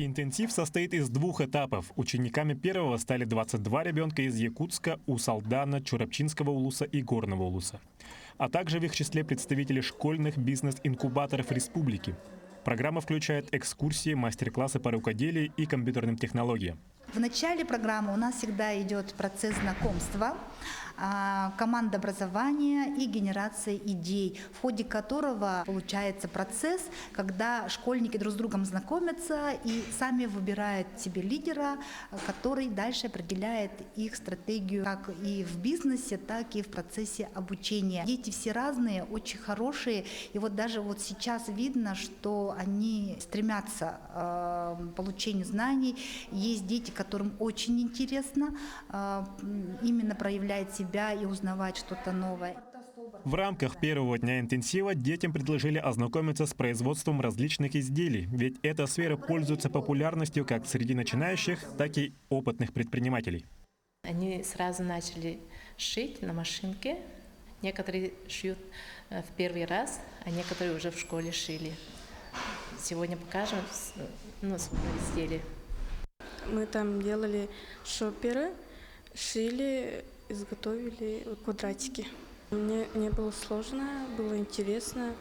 Интенсив состоит из двух этапов. Учениками первого стали 22 ребенка из Якутска, Усалдана, Чурапчинского улуса и Горного улуса. А также в их числе представители школьных бизнес-инкубаторов республики. Программа включает экскурсии, мастер-классы по рукоделию и компьютерным технологиям. В начале программы у нас всегда идет процесс знакомства, командообразования и генерация идей, в ходе которого получается процесс, когда школьники друг с другом знакомятся и сами выбирают себе лидера, который дальше определяет их стратегию как и в бизнесе, так и в процессе обучения. Дети все разные, очень хорошие, и вот даже вот сейчас видно, что они стремятся к получению знаний. Есть дети, которым очень интересно именно проявлять себя и узнавать что-то новое. В рамках первого дня интенсива детям предложили ознакомиться с производством различных изделий, ведь эта сфера пользуется популярностью как среди начинающих, так и опытных предпринимателей. Они сразу начали шить на машинке. Некоторые шьют в первый раз, а некоторые уже в школе шили. Сегодня покажем свои изделия. Мы там делали шоперы, шили, изготовили квадратики. Мне не было сложно, было интересно.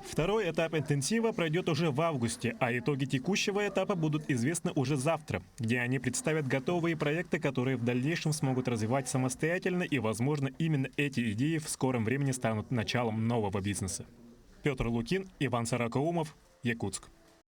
Второй этап интенсива пройдет уже в августе, а итоги текущего этапа будут известны уже завтра, где они представят готовые проекты, которые в дальнейшем смогут развивать самостоятельно, и, возможно, именно эти идеи в скором времени станут началом нового бизнеса. Петр Лукин, Иван Саракаумов, Якутск.